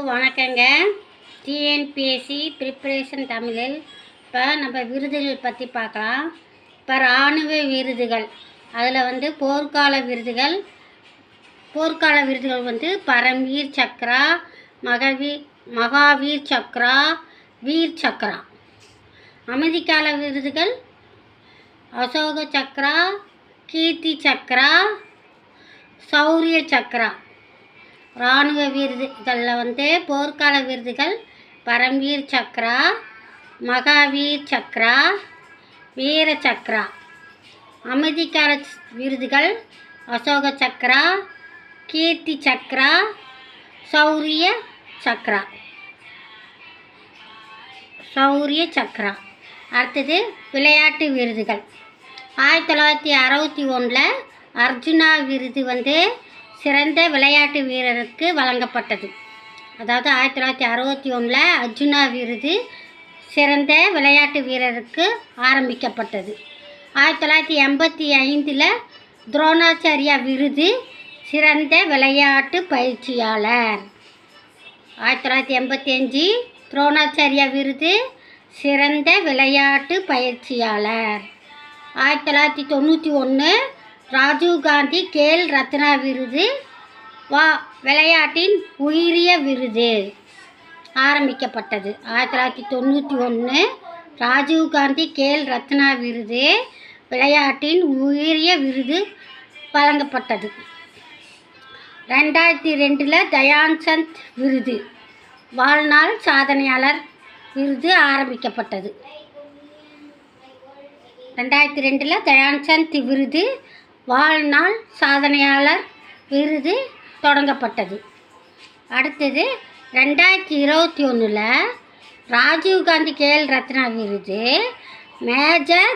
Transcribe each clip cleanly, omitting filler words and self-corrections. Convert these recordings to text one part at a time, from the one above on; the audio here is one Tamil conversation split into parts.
வணக்கங்க. டிஎன்பிஎஸ்சி ப்ரிப்பரேஷன் தமிழில் இப்போ நம்ம விருதுகள் பற்றி பார்க்கலாம். இப்போ இராணுவ விருதுகள், அதில் போர்க்கால விருதுகள் பரம்வீர் சக்ரா, மகாவீர் சக்ரா, வீர் சக்ரா. அமைதிக்கால விருதுகள் அசோக சக்ரா, கீர்த்தி சக்ரா, சௌரிய சக்ரா. இராணுவ விருதுகளில் போர்க்கால விருதுகள் பரம்வீர் சக்ரா, மகாவீர் சக்ரா, வீர சக்ரா. அமைதிக்கால விருதுகள் அசோக சக்ரா, கீர்த்தி சக்ரா, சௌரிய சக்ரா. அடுத்தது விளையாட்டு விருதுகள். 1961 அர்ஜுனா விருது சிறந்த விளையாட்டு வீரருக்கு வழங்கப்பட்டது. அதாவது 1961 அர்ஜுனா விருது சிறந்த விளையாட்டு வீரருக்கு ஆரம்பிக்கப்பட்டது. 1985 துரோணாச்சாரியா விருது சிறந்த விளையாட்டு பயிற்சியாளர். 1985 துரோணாச்சாரியா விருது சிறந்த விளையாட்டு பயிற்சியாளர். 1991 ராஜீவ்காந்தி கேல் ரத்னா விருது விளையாட்டின் உயரிய விருது ஆரம்பிக்கப்பட்டது. 1991 ராஜீவ்காந்தி கேல் ரத்னா விருது விளையாட்டின் உயரிய விருது வழங்கப்பட்டது. 2002 தயான்சந்த் விருது வாழ்நாள் சாதனையாளர் விருது ஆரம்பிக்கப்பட்டது. 2002 தயான்சந்த் விருது வாழ்நாள் சாதனையாளர் விருது தொடங்கப்பட்டது. அடுத்தது 2021 ராஜீவ்காந்தி கேல் ரத்னா விருது மேஜர்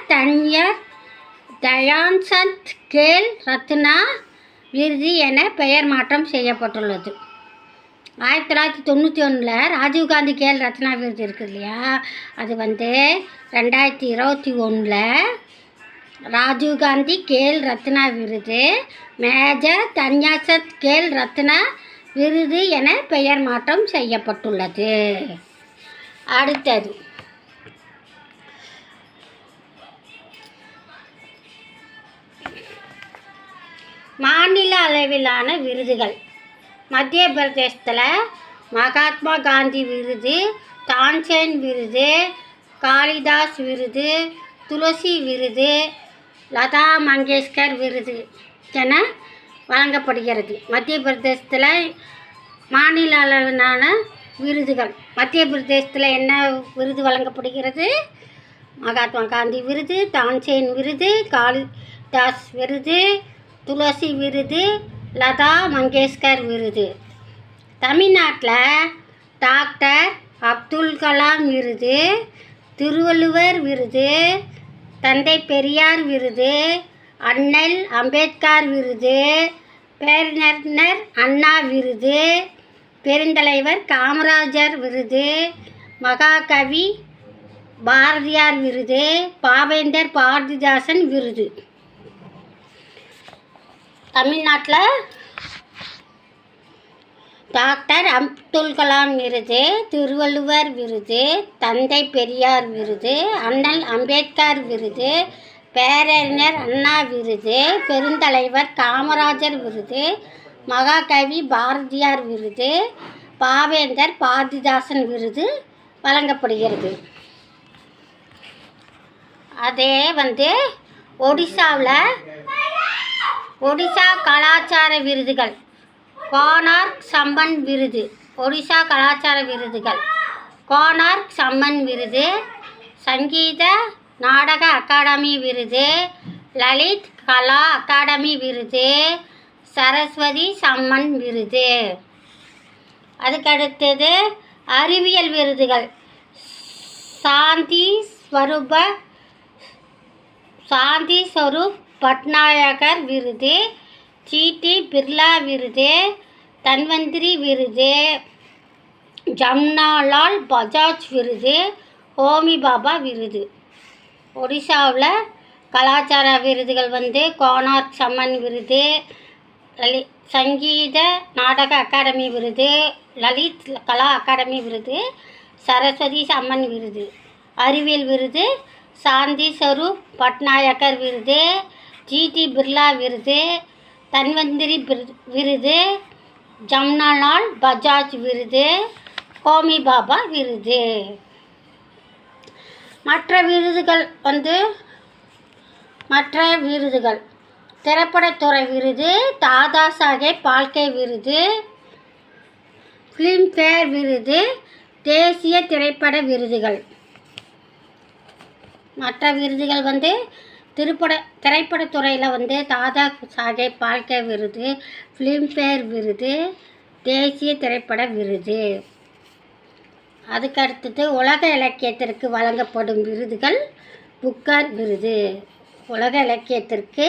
தயான்சந்த் கேல் ரத்னா விருது என பெயர் மாற்றம் செய்யப்பட்டுள்ளது. 1991 ராஜீவ்காந்தி கேல் ரத்னா விருது இருக்குது இல்லையா, அது 2021 ராஜீவ்காந்தி கேல் ரத்னா விருது மேஜர் தன்யாசத் கேல் ரத்னா விருது என பெயர் மாற்றம் செய்யப்பட்டுள்ளது. அடுத்தது மாநில அளவிலான விருதுகள். மத்திய பிரதேசத்தில் மகாத்மா காந்தி விருது, தான்சேன் விருது, காளிதாஸ் விருது, துளசி விருது, லதா மங்கேஷ்கர் விருது என வழங்கப்படுகிறது. மத்திய பிரதேசத்தில் மாநில அளவிலான விருதுகள். மத்திய பிரதேசத்தில் என்ன விருது வழங்கப்படுகிறது? மகாத்மா காந்தி விருது, தான்சேன் விருது, காளிதாஸ் விருது, துளசி விருது, லதா மங்கேஷ்கர் விருது. தமிழ்நாட்டில் டாக்டர் அப்துல் கலாம் விருது, திருவள்ளுவர் விருது, தந்தை பெரியார் விருது, அண்ணல் அம்பேத்கர் விருது, பேரறிஞர் அண்ணா விருது, பெருந்தலைவர் காமராஜர் விருது, மகாகவி பாரதியார் விருது, பாவேந்தர் பாரதிதாசன் விருது. தமிழ்நாட்டில் டாக்டர் அப்துல் கலாம் விருது, திருவள்ளுவர் விருது, தந்தை பெரியார் விருது, அண்ணல் அம்பேத்கர் விருது, பேரறிஞர் அண்ணா விருது, பெருந்தலைவர் காமராஜர் விருது, மகாகவி பாரதியார் விருது, பாவேந்தர் பாரதிதாசன் விருது வழங்கப்படுகிறது. அதே ஒடிசா கலாச்சார விருதுகள். கோனார்க் சம்மன் விருது ஒடிசா கலாச்சார விருதுகள். கோனார்க் சம்மன் விருது, சங்கீத நாடக அகாடமி விருது, லலித் கலா அகாடமி விருது, சரஸ்வதி சம்மன் விருது. அதுக்கடுத்தது அறிவியல் விருதுகள். சாந்தி ஸ்வரூப் பட்நாயகர் விருது, ஜிடி பிர்லா விருது, தன்வந்திரி விருது, ஜமுனாலால் பஜாஜ் விருது, ஹோமி பாபா விருது. ஒடிசாவில் கலாச்சார விருதுகள் கோனார்க் சம்மன் விருது, சங்கீத நாடக அகாடமி விருது, லலித் கலா அகாடமி விருது, சரஸ்வதி அம்மன் விருது. அறிவியல் விருது சாந்தி ஸ்வரூப் பட்நாயக்கர் விருது, ஜிடி பிர்லா விருது, தன்வந்திரி விருது, ஜம்னாலால் பஜாஜ் விருது, ஹோமி பாபா விருது. மற்ற விருதுகள் திரைப்படத்துறை விருது தாதா சாஹேப் பால்கே விருது, ஃபிலிம்ஃபேர் விருது, தேசிய திரைப்பட விருதுகள். மற்ற விருதுகள் திரைப்படத்துறையில் தாதா சாஹேப் பால்கே விருது, ஃபிலிம்ஃபேர் விருது, தேசிய திரைப்பட விருது. அதுக்கடுத்தது உலக இலக்கியத்திற்கு வழங்கப்படும் விருதுகள் புக்கர் விருது. உலக இலக்கியத்திற்கு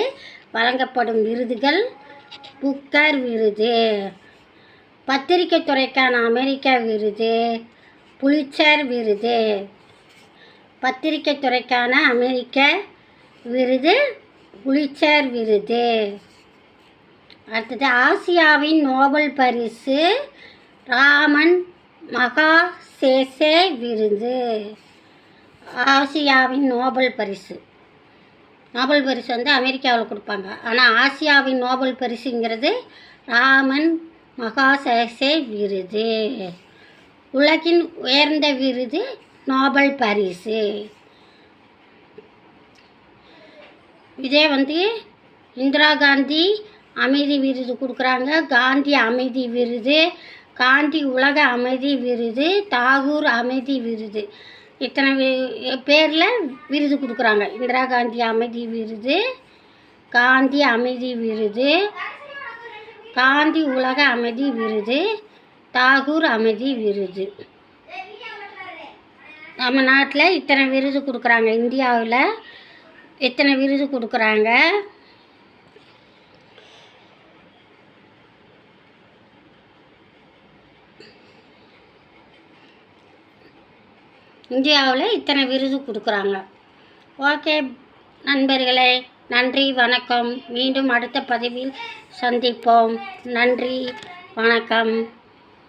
வழங்கப்படும் விருதுகள் புக்கர் விருது. பத்திரிகை துறைக்கான அமெரிக்கா விருது புலிட்சர் விருது. பத்திரிகை துறைக்கான அமெரிக்க விருது புலிட்சர் விருது. அடுத்தது ஆசியாவின் நோபல் பரிசு ராமன் மகாசேசே விருது. ஆசியாவின் நோபல் பரிசு அமெரிக்காவில் கொடுப்பாங்க. ஆனால் ஆசியாவின் நோபல் பரிசுங்கிறது ராமன் மகாசேசே விருது. உலகின் உயர்ந்த விருது நோபல் பரிசு. இதே இந்திரா காந்தி அமைதி விருது கொடுக்குறாங்க, காந்தி அமைதி விருது, காந்தி உலக அமைதி விருது, தாகூர் அமைதி விருது. இத்தனை பேரில் விருது கொடுக்குறாங்க. இந்திரா காந்தி அமைதி விருது, காந்தி அமைதி விருது, காந்தி உலக அமைதி விருது, தாகூர் அமைதி விருது. நம்ம நாட்டில் இத்தனை விருது கொடுக்குறாங்க. இந்தியாவில் இத்தனை விருது கொடுக்குறாங்க. இந்தியாவில் இத்தனை விருது கொடுக்குறாங்க. ஓகே நண்பர்களே, நன்றி வணக்கம். மீண்டும் அடுத்த பதிவில் சந்திப்போம். நன்றி வணக்கம்.